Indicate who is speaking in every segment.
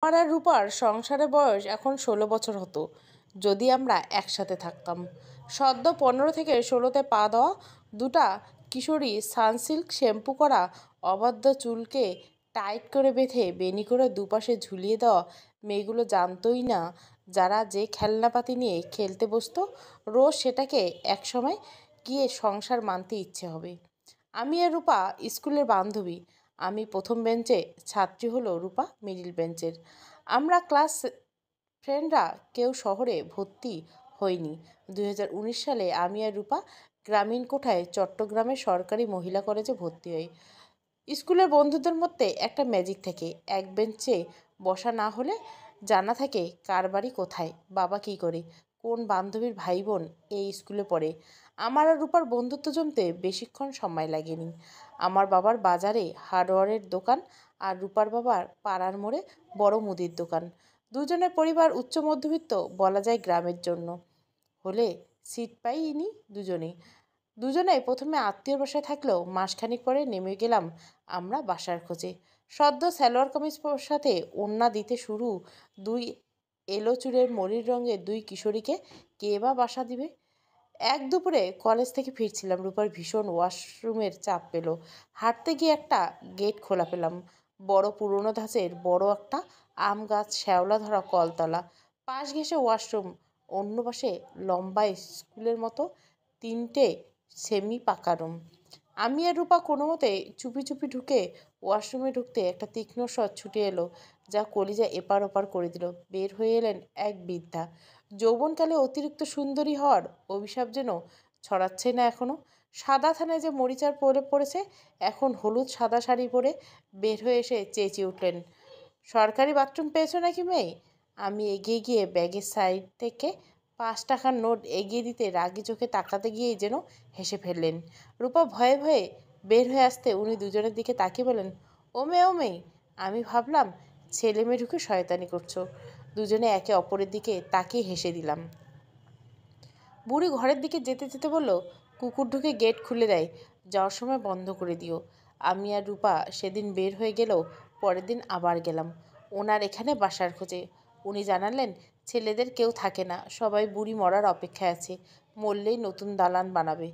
Speaker 1: আমার আর রূপার সংসারের বয়স এখন 16 বছর হতো যদি আমরা একসাথে থাকতাম। সদ্য 15 থেকে 16-তে পা দেওয়া দুটা কিশোরী সানসিল্ক শ্যাম্পু করা অবাধ্য চুলকে টাইট করে বেঁধে বেনি করে দুপাশে ঝুলিয়ে দেওয়া মেয়েগুলো জানতোই না যারা যে খেলনাপাতি নিয়ে খেলতে বসতো রোজ সেটাকে একসময় গিয়ে সংসার মানতে ইচ্ছে হবে। আমি আর রূপা স্কুলের বান্ধবী। আমি প্রথম বেঞ্চে, ছাত্রী হলো রূপা মিডিল বেঞ্চের। আমরা ক্লাস ফ্রেন্ডরা কেউ শহরে ভর্তি হইনি। 2019 সালে আমি আর রূপা গ্রামীণ কোঠায় চট্টগ্রামের সরকারি মহিলা কলেজে ভর্তি হই। স্কুলের বন্ধুদের মধ্যে একটা ম্যাজিক থাকে, এক বেঞ্চে বসা না হলে জানা থাকে কার বাড়ি কোথায়, বাবা কী করে, কোন বান্ধবীর ভাই বোন এই স্কুলে পড়ে। আমার আর রূপার বন্ধুত্ব জমতে বেশিক্ষণ সময় লাগেনি। আমার বাবার বাজারে হার্ডওয়্যারের দোকান আর রূপার বাবার পাড়ার মোড়ে বড় মুদির দোকান। দুজনের পরিবার উচ্চ মধ্যবিত্ত বলা যায় গ্রামের জন্য হলে সিট পাইনি দুজনেই প্রথমে আত্মীয়র বাসায় থাকলেও মাসখানিক পরে নেমে গেলাম আমরা বাসার খোঁজে। সদ্য সালোয়ার কামিজ সাথে ওড়না দিতে শুরু দুই এলো চুলের মরির রঙের দুই কিশোরীকে কে বা বাসা দিবে। এক দুপুরে কলেজ থেকে ফিরছিলাম, রূপার ভীষণ ওয়াশরুমের চাপ পেল। হাঁটতে গিয়ে একটা গেট খোলা পেলাম। বড় পুরনো ধাঁচের বড় একটা আম গাছ, শ্যাওলা ধরা কলতলা, পাশ ঘেঁষে ওয়াশরুম, অন্য পাশে লম্বা স্কুলের মতো 3টে সেমি পাকা রুম। আমি আর রূপা কোনো মতে চুপি চুপি ঢুকে ওয়াশরুমে ঢুকতে একটা তীক্ষ্ণ স্বর ছুটে এলো যা কলিজা এপার ওপার করে দিল। বের হয়ে এলেন এক বৃদ্ধা। যৌবনকালে অতিরিক্ত সুন্দরী হওয়ার অভিশাপ যেন ছড়াচ্ছে না এখনও। সাদা থানায় যে মরিচার পরে পড়েছে, এখন হলুদ সাদা শাড়ি পরে বের হয়ে এসে চেঁচিয়ে উঠলেন, সরকারি বাথরুম পেয়েছো নাকি মেয়ে? আমি এগিয়ে গিয়ে ব্যাগের সাইড থেকে 5 টাকার নোট এগিয়ে দিতে রাগি চোখে তাকাতে গিয়েই যেন হেসে ফেললেন। রূপা ভয়ে ভয়ে বের হয়ে আসতে উনি দুজনের দিকে তাকিয়ে বলেন, ও মেয়ে ও মেয়ে। আমি ভাবলাম ছেলে মেয়ে ঢুকে শয়তানি করছো। দুজনে একে অপরের দিকে তাকিয়ে হেসে দিলাম। বুড়ি ঘরের দিকে যেতে যেতে বলল, কুকুর ঢুকে গেট খুলে দেয়, যাওয়ার সময় বন্ধ করে দিও। আমি আর রূপা সেদিন বের হয়ে গেলেও পরের দিন আবার গেলাম ওনার এখানে বাসার খোঁজে। উনি জানালেন ছেলেদের কেউ থাকে না, সবাই বুড়ি মরার অপেক্ষায় আছে, মরলেই নতুন দালান বানাবে।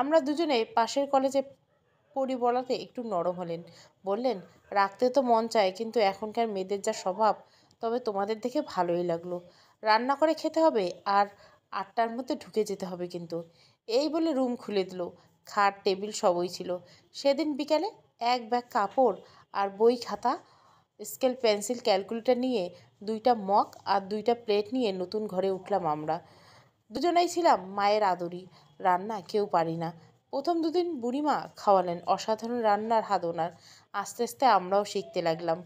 Speaker 1: আমরা দুজনে পাশের কলেজে পড়ি বলাতে একটু নরম হলেন, বললেন, রাখতে তো মন চায় কিন্তু এখনকার মেয়েদের যা স্বভাব। তবে তোমাদের দেখে ভালোই লাগলো। রান্না করে খেতে হবে আর 8টার মধ্যে ঢুকে যেতে হবে কিন্তু। এই বলে রুম খুলে দিল। খাট টেবিল সবই ছিল। সেদিন বিকালে এক ব্যাগ কাপড় আর বই খাতা, স্কেল পেন্সিল ক্যালকুলেটর নিয়ে 2টা মগ আর 2টা প্লেট নিয়ে নতুন ঘরে উঠলাম আমরা। দুজনেই ছিলাম মায়ের আদরি, রান্না কেউ পারি না। প্রথম দুদিন বুড়িমা খাওয়ালেন, অসাধারণ রান্নার হাত ওনার। আস্তে আস্তে আমরাও শিখতে লাগলাম।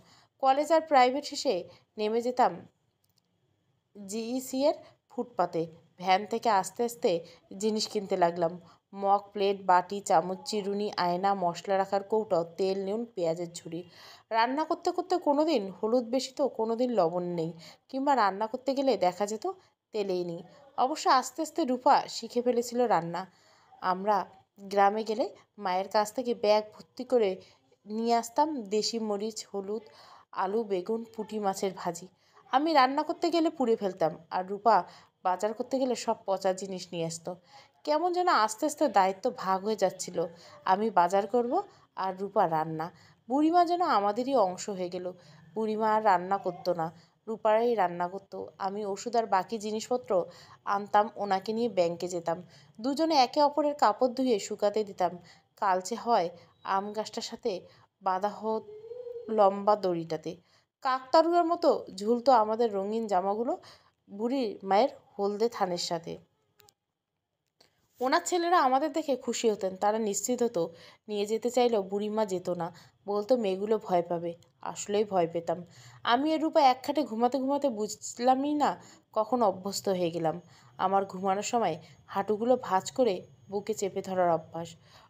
Speaker 1: কলেজ আর প্রাইভেট শেষে নেমে যেতাম জিইসি এর ফুটপাতে। ভ্যান থেকে আস্তে আস্তে জিনিস কিনতে লাগলাম, মগ, প্লেট, বাটি, চামচ, চিরুনি, আয়না, মশলা রাখার কৌটো, তেল, নুন, পেঁয়াজের ঝুড়ি। রান্না করতে করতে কোনো দিন হলুদ বেশি তো কোনো দিন লবণ নেই, কিংবা রান্না করতে গেলে দেখা যেত তেলেই নেই। অবশ্য আস্তে আস্তে রূপা শিখে ফেলেছিল রান্না। আমরা গ্রামে গেলে মায়ের কাছ থেকে ব্যাগ ভর্তি করে নিয়ে আসতাম দেশি মরিচ, হলুদ, আলু, বেগুন, পুঁটি মাছের ভাজি। আমি রান্না করতে গেলে পুড়ে ফেলতাম আর রূপা বাজার করতে গেলে সব পচা জিনিস নিয়ে আসতো। কেমন যেন আস্তে আস্তে দায়িত্ব ভাগ হয়ে যাচ্ছিল, আমি বাজার করব আর রূপা রান্না। বুড়িমা যেন আমাদেরই অংশ হয়ে গেল। বুড়িমা আর রান্না করতো না, রূপারাই রান্না করতো। আমি ওষুধ আর বাকি জিনিসপত্র আনতাম, ওনাকে নিয়ে ব্যাংকে যেতাম। দুজনে একে অপরের কাপড় ধুয়ে শুকাতে দিতাম কালচে হয় আম গাছটার সাথে বাঁধা লম্বা দড়িটাতে। কাকতাড়ুয়ার মতো ঝুলতো আমাদের রঙিন জামাগুলো বুড়ি মায়ের হলদে থানের সাথে। ওনার ছেলেরা আমাদের দেখে খুশি হতেন, তারা নিশ্চিত হতো। নিয়ে যেতে চাইলেও বুড়িমা যেত না, বলতো মেয়েগুলো ভয় পাবে। আসলেই ভয় পেতাম। আমি আর রূপা এক খাটে ঘুমাতে ঘুমাতে বুঝলামই না কখন অভ্যস্ত হয়ে গেলাম। আমার ঘুমানোর সময় হাঁটুগুলো ভাঁজ করে বুকে চেপে ধরার অভ্যাস।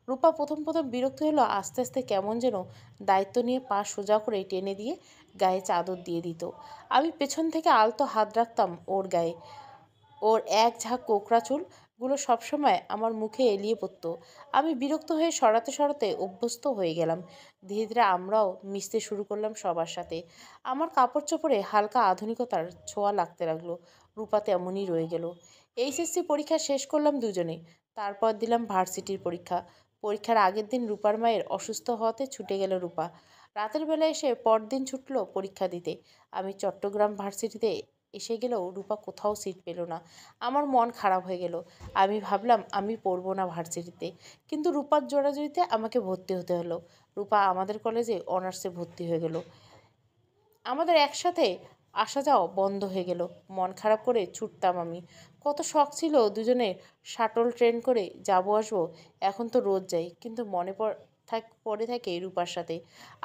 Speaker 1: রূপা প্রথম প্রথম বিরক্ত হলো, আস্তে আস্তে কেমন যেন দায়িত্ব নিয়ে পা সোজা করে টেনে দিয়ে গায়ে চাদর দিয়ে দিত। আমি পেছন থেকে আলতো হাত রাখতাম ওর গায়ে। ওর এক ঝাঁক কোকড়া চুল গুলো সবসময় আমার মুখে এলিয়ে পড়তো। আমি বিরক্ত হয়ে সরাতে সরাতে অভ্যস্ত হয়ে গেলাম। ধীরে ধীরে আমরাও মিশতে শুরু করলাম সবার সাথে। আমার কাপড় চোপড়ে হালকা আধুনিকতার ছোঁয়া লাগতে লাগলো। রূপা তেমনই রয়ে গেল। এইচএসসি পরীক্ষা শেষ করলাম দুজনে। তারপর দিলাম ভার্সিটির পরীক্ষা। পরীক্ষার আগের দিন রূপার মায়ের অসুস্থ হওয়াতে ছুটে গেল রূপা। রাতের বেলা এসে পরদিন ছুটলো পরীক্ষা দিতে। আমি চট্টগ্রাম ভার্সিটিতে এসে গেলেও রূপা কোথাও সিট পেল না। আমার মন খারাপ হয়ে গেল। আমি ভাবলাম আমি পড়বো না ভার্সিটিতে, কিন্তু রূপার জোরাজুরিতে আমাকে ভর্তি হতে হলো। রূপা আমাদের কলেজে অনার্সে ভর্তি হয়ে গেল। আমাদের একসাথে আসা যাওয়া বন্ধ হয়ে গেল। মন খারাপ করে ছুটতাম আমি। কত শখ ছিল দুজনে শাটল ট্রেন করে যাবো আসবো। এখন তো রোজ যাই, কিন্তু মনে পড়ে থাকে রূপার সাথে।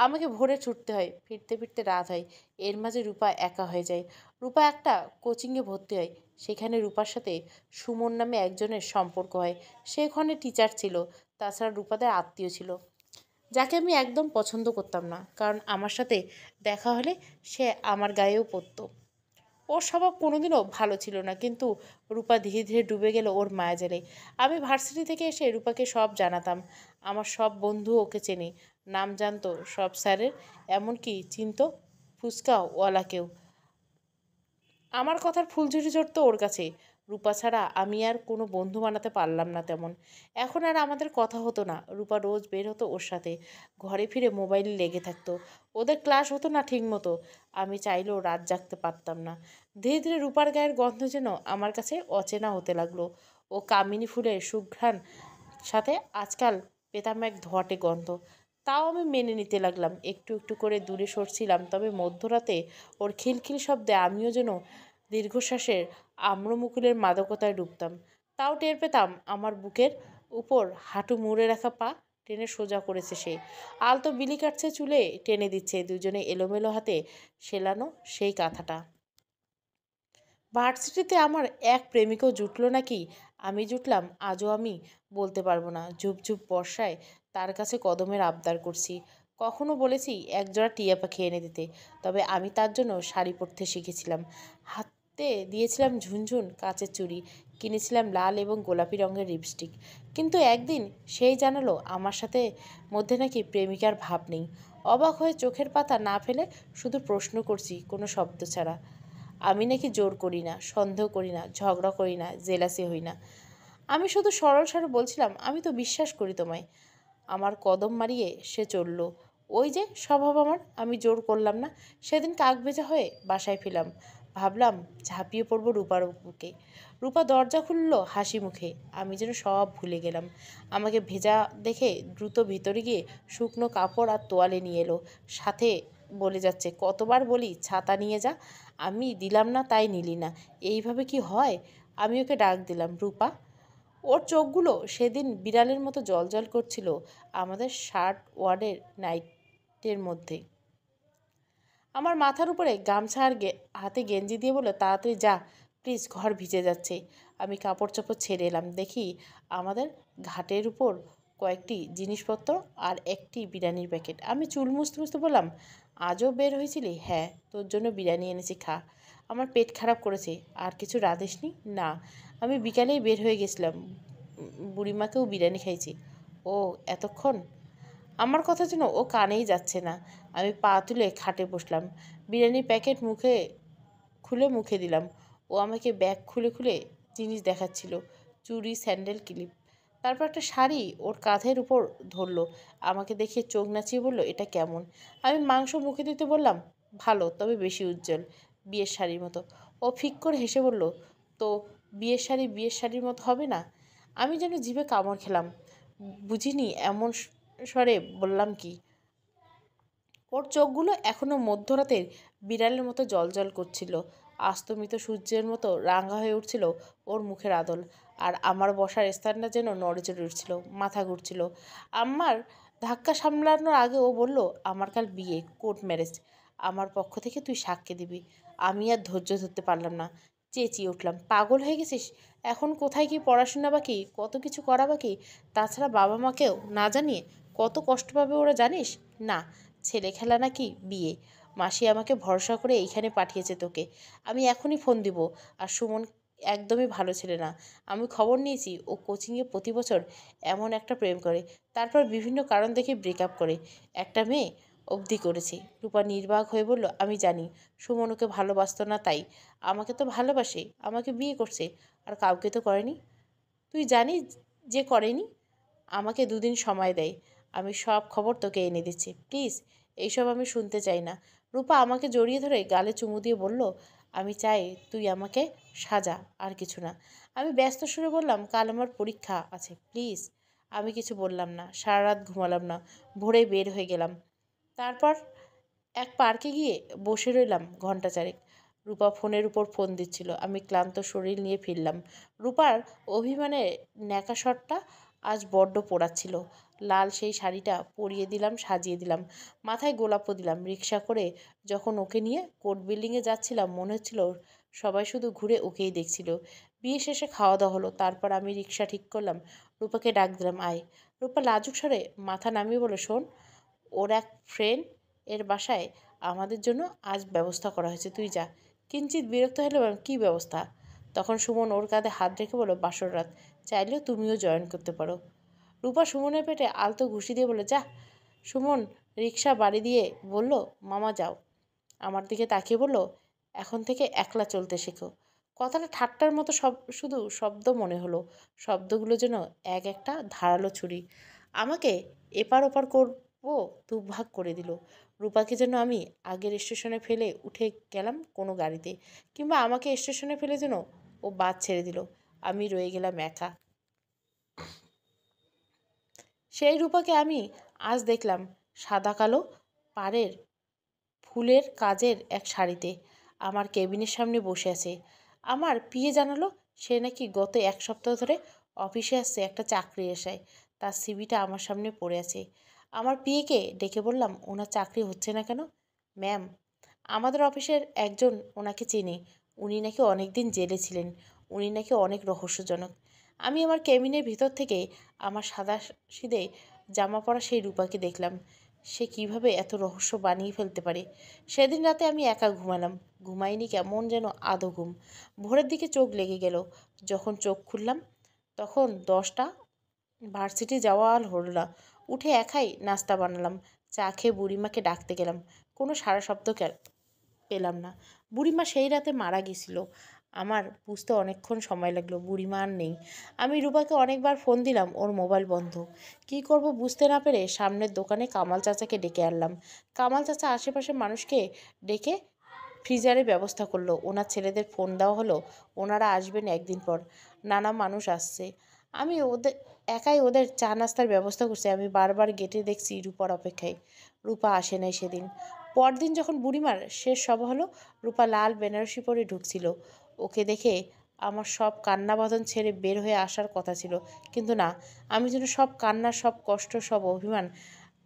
Speaker 1: আমাকে ভোরে ছুটতে হয়, ফিরতে ফিরতে রাত হয়। এর মাঝে রূপা একা হয়ে যায়। রূপা একটা কোচিংয়ে ভর্তি হয়। সেখানে রূপার সাথে সুমন নামে একজনের সম্পর্ক হয়। সে ওখানে টিচার ছিল। তাছাড়া রূপাদের আত্মীয় ছিল, যাকে আমি একদম পছন্দ করতাম না, কারণ আমার সাথে দেখা হলে সে আমার গায়েও পড়তো। ওর স্বভাব কোনোদিনও ভালো ছিল না, কিন্তু রূপা ধীরে ধীরে ডুবে গেল ওর মায়াজালে। আমি ভার্সিটি থেকে এসে রূপাকে সব জানাতাম। আমার সব বন্ধু ওকে চেনে, নাম জানতো সব স্যারের, এমনকি চিনতো ফুচকাওয়ালাকেও। আমার কথার ফুলঝুরি চড়তো ওর কাছে। রূপা ছাড়া আমি আর কোনো বন্ধু বানাতে পারলাম না তেমন। এখন আর আমাদের কথা হতো না। রূপা রোজ বের হতো ওর সাথে। ঘরে ফিরে মোবাইলে লেগে থাকতো। ওদের ক্লাস হতো না ঠিক মতো। আমি চাইলেও রাত জাগতে পারতাম না। ধীরে ধীরে রূপার গায়ের গন্ধ যেন আমার কাছে অচেনা হতে লাগলো। ও কামিনী ফুলের সুঘ্রাণ সাথে আজকাল পেতাম এক ধোঁয়াটে গন্ধ। তাও আমি মেনে নিতে লাগলাম। একটু একটু করে দূরে সরছিলাম, তবে মধ্যরাতে ওর খিলখিল শব্দে আমিও যেন দীর্ঘশ্বাসের আম্রমুকুলের মাদকতায় ডুবতাম। তাও টের পেতাম আমার বুকের উপর হাঁটু মুড়ে রাখা পা টেনে সোজা করেছে সে। আলতো বিলি কাটছে চুলে টেনে দিচ্ছে দুজনে এলোমেলো হাতে সেলানো সেই কাঁথাটা। ভার্সিটিতে আমার এক প্রেমিকও জুটলো নাকি আমি জুটলাম আজও আমি বলতে পারবো না। ঝুপঝুপ বর্ষায় তার কাছে কদমের আবদার করছি। কখনো বলেছি একজোড়া টিয়া পাখি এনে দিতে, তবে আমি তার জন্য শাড়ি পরতে শিখেছিলাম। হাতে দিয়েছিলাম ঝুনঝুন কাচের চুড়ি, কিনেছিলাম লাল এবং গোলাপি রঙের লিপস্টিক। কিন্তু একদিন সেই জানালো আমার সাথে মধ্যে নাকি প্রেমিকার ভাব নেই। অবাক হয়ে চোখের পাতা না ফেলে শুধু প্রশ্ন করছি কোনো শব্দ ছাড়া। আমি নাকি জোর করি না, সন্দেহ করি না, ঝগড়া করি না, জেলাসি হই না। আমি শুধু সরল স্বরে বলছিলাম আমি তো বিশ্বাস করি তোমায়। আমার কদম মারিয়ে সে চলল। ওই যে স্বভাব আমার, আমি জোর করলাম না। সেদিন কাক ভেজা হয়ে বাসায় ফিরলাম। ভাবলাম ঝাঁপিয়ে পড়বো রূপার বুকে। রূপা দরজা খুলল হাসি মুখে। আমি যেন সব ভুলে গেলাম। আমাকে ভেজা দেখে দ্রুত ভিতরে গিয়ে শুকনো কাপড় আর তোয়ালে নিয়ে এলো। সাথে বলে যাচ্ছে, কতবার বলি ছাতা নিয়ে যা, আমি দিলাম না তাই নিলি না, এইভাবে কি হয়? আমি ওকে ডাক দিলাম, রূপা। ওর চোখগুলো সেদিন বিড়ালের মতো জ্বলজ্বল করছিল আমাদের শার্ট ওয়ার্ডের নাইটের মধ্যে। আমার মাথার উপরে গামছা আর হাতে গেঞ্জি দিয়ে বললো, তাড়াতাড়ি যা প্লিজ, ঘর ভিজে যাচ্ছে। আমি কাপড় চোপড় ছেড়ে এলাম। দেখি আমাদের ঘাটের উপর কয়েকটি জিনিসপত্র আর একটি বিরিয়ানির প্যাকেট। আমি চুল মুছতে মুছতে বললাম, আজও বের হয়েছিলি? হ্যাঁ, তোর জন্য বিরিয়ানি এনেছি, খা। আমার পেট খারাপ করেছে। আর কিছু রাঁধিসনি? না, আমি বিকালেই বের হয়ে গেছিলাম, বুড়িমাকেও বিরিয়ানি খাইছি। ও, এতক্ষণ? আমার কথা যেন ও কানেই যাচ্ছে না। আমি পা তুলে খাটে বসলাম। বিরিয়ানির প্যাকেট খুলে মুখে দিলাম। ও আমাকে ব্যাগ খুলে খুলে জিনিস দেখাচ্ছিল, চুড়ি, স্যান্ডেল, ক্লিপ। তারপর একটা শাড়ি ওর কাঁধের উপর ধরলো। আমাকে দেখে চোখ নাচিয়ে বলল, এটা কেমন? আমি মাংস মুখে দিতে বললাম, ভালো, তবে বেশি উজ্জ্বল, বিয়ের শাড়ির মতো। ও ফিক করে হেসে বলল, তো বিয়ের শাড়ি বিয়ের শাড়ির মতো হবে না? আমি যেন জিভে কামড় খেলাম। বুঝিনি এমন স্বরে বললাম কি। ওর চোখগুলো এখনো মধ্যরাতের বিড়ালের মতো জ্বলজ্বল করছিল। আস্তমিত সূর্যের মতো রাঙা হয়ে উঠছিল ওর মুখের আদল। আর আমার বসার স্থানটা যেন নড়েচড়ে উঠছিল, মাথা ঘুরছিল। আমার ধাক্কা সামলানোর আগে ও বলল, আমার কাল বিয়ে, কোর্ট ম্যারেজ, আমার পক্ষ থেকে তুই সাক্ষী দিবি। আমি আর ধৈর্য ধরতে পারলাম না, চেঁচিয়ে উঠলাম, পাগল হয়ে গেছিস? এখন কোথায় কি পড়াশোনা বাকি, কত কিছু করা বাকি। তাছাড়া বাবা মাকেও না জানিয়ে কত কষ্ট পাবে ওরা, জানিস না? ছেলে খেলা নাকি বিয়ে। মাসি আমাকে ভরসা করে এইখানে পাঠিয়েছে তোকে। আমি এখনই ফোন দিব। আর সুমন একদমই ভালো ছেলে না। আমি খবর নিয়েছি ও কোচিংয়ে প্রতি বছর এমন একটা প্রেম করে, তারপর বিভিন্ন কারণ দেখে ব্রেকআপ করে, একটা মেয়ে অবধি করেছে। রূপা নির্বাক হয়ে বলল, আমি জানি সুমন ওকে ভালোবাসতো না, তাই আমাকে তো ভালোবাসে, আমাকে বিয়ে করছে, আর কাউকে তো করেনি। তুই জানিস যে করেনি। আমাকে দুদিন সময় দেয়, আমি সব খবর তোকে এনে দিচ্ছি। প্লিজ, এইসব আমি শুনতে চাই না। রূপা আমাকে জড়িয়ে ধরে গালে চুমু দিয়ে বলল, আমি চাই তুই আমাকে সাজা, আর কিছু না। আমি ব্যস্ত সুরে বললাম, কাল আমার পরীক্ষা আছে, প্লিজ। আমি কিছু বললাম না, সারা রাত ঘুমালাম না, ভোরে বের হয়ে গেলাম। তারপর এক পার্কে গিয়ে বসে রইলাম ঘন্টা চারেক। রূপা ফোনের উপর ফোন দিচ্ছিল, আমি ক্লান্ত শরীর নিয়ে ফিরলাম। রূপার অভিমানের ন্যাকাশটটা আজ বড্ড পোড়াচ্ছিল। লাল সেই শাড়িটা পরিয়ে দিলাম, সাজিয়ে দিলাম, মাথায় গোলাপও দিলাম। রিক্সা করে যখন ওকে নিয়ে কোর্ট বিল্ডিংয়ে যাচ্ছিলাম, মনে হচ্ছিল সবাই শুধু ঘুরে ওকেই দেখছিল। বিয়ে শেষে খাওয়া দাওয়া হলো, তারপর আমি রিক্সা ঠিক করলাম। রূপাকে ডাক দিলাম, আয়। রূপা লাজুক স্বরে মাথা নামিয়ে বলে, শোন, ওর এক ফ্রেন্ড এর বাসায় আমাদের জন্য আজ ব্যবস্থা করা হয়েছে, তুই যা। কিঞ্চিত বিরক্ত হলে বললাম, কী ব্যবস্থা? তখন সুমন ওর কাঁধে হাত রেখে বলল, বাসর রাত, চাইলেও তুমিও জয়েন করতে পারো। রূপা সুমনের পেটে আলতো ঘুষি দিয়ে বলে, যা। সুমন রিক্সা বাড়ি দিয়ে বলল, মামা যাও। আমার দিকে তাকিয়ে বলল, এখন থেকে একলা চলতে শেখো। কথাটা ঠাট্টার মতো শুধু শব্দ মনে হলো। শব্দগুলো যেন এক একটা ধারালো ছুরি, আমাকে এপার ওপার করবো দুভাগ করে দিল। রূপাকে যেন আমি আগের স্টেশনে ফেলে উঠে গেলাম কোনো গাড়িতে, কিংবা আমাকে স্টেশনে ফেলে যেন ও বাদ ছেড়ে দিল। আমি রয়ে গেলাম একা। সেই রূপাকে আমি আজ দেখলাম সাদা কালো পাড়ের ফুলের কাজের এক শাড়িতে আমার কেবিনের সামনে বসে আছে। আমার পিএ জানালো সে নাকি গত এক সপ্তাহ ধরে অফিসে আসছে একটা চাকরি আসায়। তার সিভিটা আমার সামনে পড়ে আছে। আমার পিএকে ডেকে বললাম, ওনার চাকরি হচ্ছে না কেন? ম্যাম, আমাদের অফিসের একজন ওনাকে চেনে, উনি নাকি অনেক দিন জেলে ছিলেন, উনি নাকি অনেক রহস্যজনক। আমি আমার কেবিনের ভিতর থেকে আমার সাদাসিধে জামা পরা সেই রূপাকে দেখলাম। সে কিভাবে এত রহস্য বানিয়ে ফেলতে পারে? সেদিন রাতে আমি একা ঘুমালাম, ঘুমাইনি, কেমন যেন আধো ঘুম। ভোরের দিকে চোখ লেগে গেল। যখন চোখ খুললাম তখন 10টা। ভার্সিটি যাওয়া আর হলো না। উঠে একাই নাস্তা বানালাম, চা খেয়ে বুড়িমাকে ডাকতে গেলাম। কোনো সাড়া শব্দ পেলাম না। বুড়িমা সেই রাতে মারা গেছিল। আমার বুঝতে অনেকক্ষণ সময় লাগলো, বুড়িমা আর নেই। আমি রূপাকে অনেকবার ফোন দিলাম, ওর মোবাইল বন্ধ। কি করব বুঝতে না পেরে সামনের দোকানে কামাল চাচাকে ডেকে আনলাম। কামাল চাচা আশেপাশের মানুষকে ডেকে ফ্রিজারের ব্যবস্থা করলো। ওনার ছেলেদের ফোন দেওয়া হলো, ওনারা আসবেন একদিন পর, নানা মানুষ আসছে। আমি একাই ওদের চা নাস্তার ব্যবস্থা করছি। আমি বারবার গেটে দেখছি রূপার অপেক্ষায়। রূপা আসে নাই সেদিন। পরদিন যখন বুড়িমার শেষ সভা হলো, রূপা লাল বেনারসি পরে ঢুকছিল। ওকে দেখে আমার সব কান্না বাঁধন ছেড়ে বের হয়ে আসার কথা ছিল, কিন্তু না। আমি যেন সব কান্না, সব কষ্ট, সব অভিমান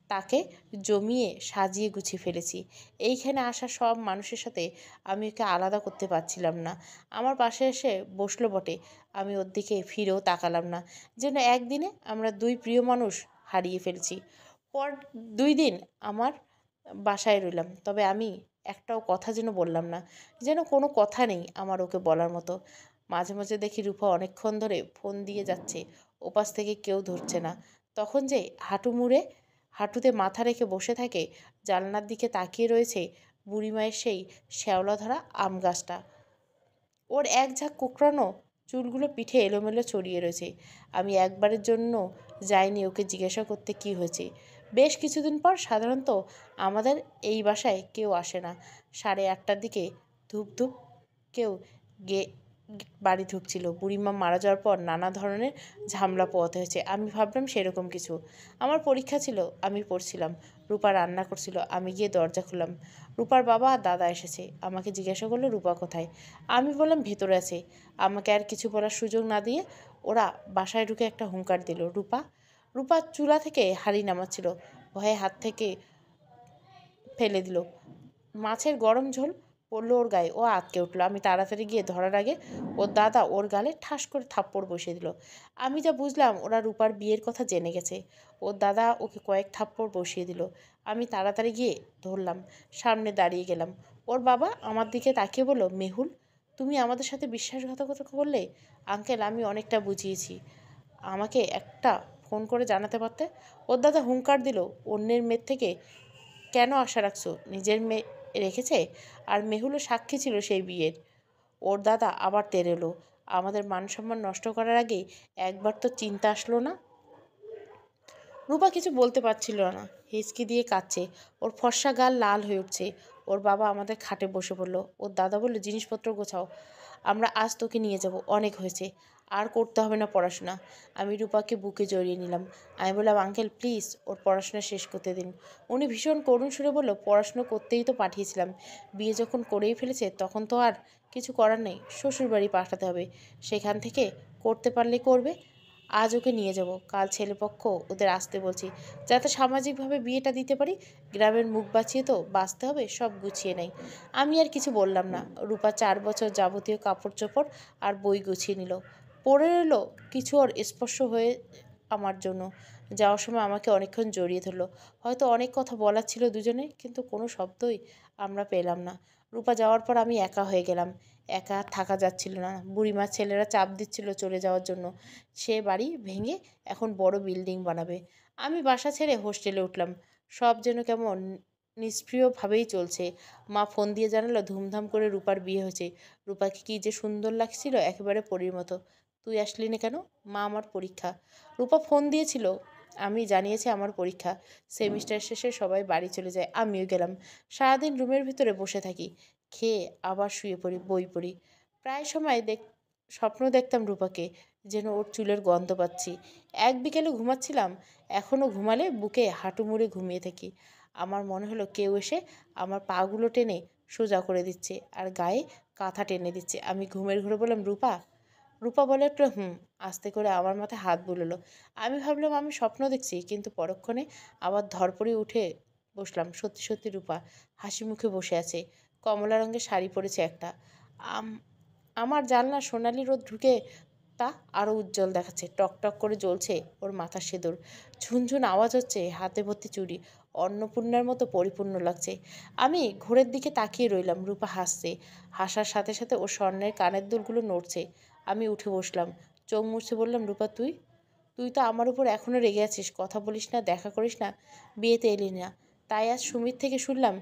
Speaker 1: তাকে জমিয়ে সাজিয়ে গুছিয়ে ফেলেছি। এইখানে আসা সব মানুষের সাথে আমি ওকে আলাদা করতে পারছিলাম না। আমার পাশে এসে বসলো বটে, আমি ওর দিকে ফিরেও তাকালাম না। যেন একদিনে আমরা দুই প্রিয় মানুষ হারিয়ে ফেলছি। পর 2 দিন আমার বাসায় রইলাম, তবে আমি একটাও কথা যেন বললাম না। যেন কোনো কথা নেই আমার ওকে বলার মতো। মাঝে মাঝে দেখি রূপা অনেকক্ষণ ধরে ফোন দিয়ে যাচ্ছে, ওপাশ থেকে কেউ ধরছে না। তখন যে হাঁটুতে মাথা রেখে বসে থাকে, জানলার দিকে তাকিয়ে রয়েছে বুড়িমায়ের সেই শ্যাওলা ধরা আম গাছটা। ওর এক ঝাঁক কোঁকড়ানো চুলগুলো পিঠে এলোমেলো ছড়িয়ে রয়েছে। আমি একবারের জন্য যাইনি ওকে জিজ্ঞাসা করতে কি হয়েছে। বেশ কিছুদিন পর সাধারণত আমাদের এই বাসায় কেউ আসে না। 8:30টার দিকে ধূপ ধূপ কেউ গে বাড়ি ঢুকছিল। বুড়িমা মারা যাওয়ার পর নানা ধরনের ঝামেলা পোহাতে হয়েছে। আমি ভাবলাম সেরকম কিছু। আমার পরীক্ষা ছিল, আমি পড়ছিলাম। রূপা রান্না করছিল, আমি গিয়ে দরজা খুললাম। রূপার বাবা আর দাদা এসেছে। আমাকে জিজ্ঞাসা করলো রূপা কোথায়। আমি বললাম ভেতরে আছে। আমাকে আর কিছু বলার সুযোগ না দিয়ে ওরা বাসায় ঢুকে একটা হুঙ্কার দিল, রূপা। রূপা চুলা থেকে হাঁড়ি নামাচ্ছিল, ভয়ে হাত থেকে ফেলে দিল। মাছের গরম ঝোল পড়লো ওর গায়ে, ও আঁতকে উঠলো। আমি তাড়াতাড়ি গিয়ে ধরার আগে ওর দাদা ওর গালে ঠাস করে থাপ্পড় বসিয়ে দিল। আমি যা বুঝলাম ওরা রূপার বিয়ের কথা জেনে গেছে। ওর দাদা ওকে কয়েক থাপ্পড় বসিয়ে দিল। আমি তাড়াতাড়ি গিয়ে ধরলাম, সামনে দাঁড়িয়ে গেলাম। ওর বাবা আমার দিকে তাকিয়ে বলল, মেহুল, তুমি আমাদের সাথে বিশ্বাসঘাতকতা করলে। আঙ্কেল, আমি অনেকটা বুঝিয়েছি, আমাকে একটা ফোন করে জানাতে পারতে। ওর দাদা হুঙ্কার দিল, অন্যের মেয়ের থেকে কেন আশা রাখছো? নিজের মেয়ে রেখেছে, আর মেহুলও সাক্ষী ছিল সেই বিয়ের। ওর দাদা আবার তেরেলো, আমাদের মান সম্মান নষ্ট করার আগেই একবার তো চিন্তা আসলো না? রূপা কিছু বলতে পারছিল না, হিচকি দিয়ে কাঁদছে, ওর ফর্সা গাল লাল হয়ে উঠছে। ওর বাবা আমাদের খাটে বসে পড়লো। ওর দাদা বলল, জিনিসপত্র গোছাও, আমরা আজ তোকে নিয়ে যাব, অনেক হয়েছে, আর করতে হবে না পড়াশোনা। আমি রূপাকে বুকে জড়িয়ে নিলাম। আমি বললাম, আঙ্কেল প্লিজ ওর পড়াশোনা শেষ করতে দিন। উনি ভীষণ করুণ সুরে বলল, পড়াশুনো করতেই তো পাঠিয়েছিলাম, বিয়ে যখন করেই ফেলেছে তখন তো আর কিছু করার নেই, শ্বশুরবাড়ি পাঠাতে হবে, সেখান থেকে করতে পারলে করবে। আজ ওকে নিয়ে যাব, কাল ছেলেপক্ষ ওদের আসতে বলছি, যাতে সামাজিকভাবে বিয়েটা দিতে পারি। গ্রামের মুখ বাঁচিয়ে তো বাঁচতে হবে, সব গুছিয়ে নেই। আমি আর কিছু বললাম না। রূপা 4 বছর যাবতীয় কাপড় চোপড় আর বই গুছিয়ে নিল। পড়ে রইল কিছু ওর স্পর্শ হয়ে আমার জন্য। যাওয়ার সময় আমাকে অনেকক্ষণ জড়িয়ে ধরলো। হয়তো অনেক কথা বলার ছিল দুজনে, কিন্তু কোনো শব্দই আমরা পেলাম না। রূপা যাওয়ার পর আমি একা হয়ে গেলাম। একা আর থাকা যাচ্ছিল না। বুড়িমার ছেলেরা চাপ দিচ্ছিল চলে যাওয়ার জন্য। সে বাড়ি ভেঙে এখন বড় বিল্ডিং বানাবে। আমি বাসা ছেড়ে হোস্টেলে উঠলাম। সব যেন কেমন নিষ্ক্রিয়ভাবেই চলছে। মা ফোন দিয়ে জানালো ধুমধাম করে রূপার বিয়ে হয়েছে। রূপাকে কী যে সুন্দর লাগছিল, একেবারে পরীর মতো। তুই আসলি না কেন? মা, আমার পরীক্ষা। রূপা ফোন দিয়েছিল, আমি জানিয়েছি আমার পরীক্ষা। সেমিস্টার শেষে সবাই বাড়ি চলে যায়, আমিও গেলাম। সারাদিন রুমের ভিতরে বসে থাকি, খেয়ে আবার শুয়ে পড়ি, বই পড়ি। প্রায় সময় স্বপ্ন দেখতাম রূপাকে, যেন ওর চুলের গন্ধ পাচ্ছি। এক বিকেলে ঘুমাচ্ছিলাম, এখনও ঘুমালে বুকে হাঁটু মুড়ে ঘুমিয়ে থাকি। আমার মনে হলো কেউ এসে আমার পাগুলো টেনে সোজা করে দিচ্ছে আর গায়ে কাঁথা টেনে দিচ্ছে। আমি ঘুমের ঘুরে বললাম, রূপা। রূপা বলে একটু হুম, আস্তে করে আমার মাথায় হাত বুলোলো। আমি ভাবলাম আমি স্বপ্ন দেখছি, কিন্তু পরক্ষণে আবার ধরপড়ে উঠে বসলাম। সত্যি সত্যি রূপা হাসি মুখে বসে আছে, কমলা রঙের শাড়ি পরেছে একটা। আমার জানলা সোনালি রোদ ঢুকে তা আরও উজ্জ্বল দেখাচ্ছে, টকটক করে জ্বলছে ওর মাথার সিঁদুর। ঝুনঝুন আওয়াজ হচ্ছে, হাতে ভর্তি চুড়ি, অন্নপূর্ণার মতো পরিপূর্ণ লাগছে। আমি ঘোরের দিকে তাকিয়ে রইলাম। রূপা হাসছে, হাসার সাথে সাথে ওর স্বর্ণের কানের দুলগুলো নড়ছে। আমি উঠে বসলাম, চোখ মুছতে বললাম, রূপা তুই তুই তো আমার উপর এখনও রেগে আছিস, কথা বলিস না, দেখা করিস না, বিয়েতে এলি না। তাই আজ সুমিত থেকে শুনলাম,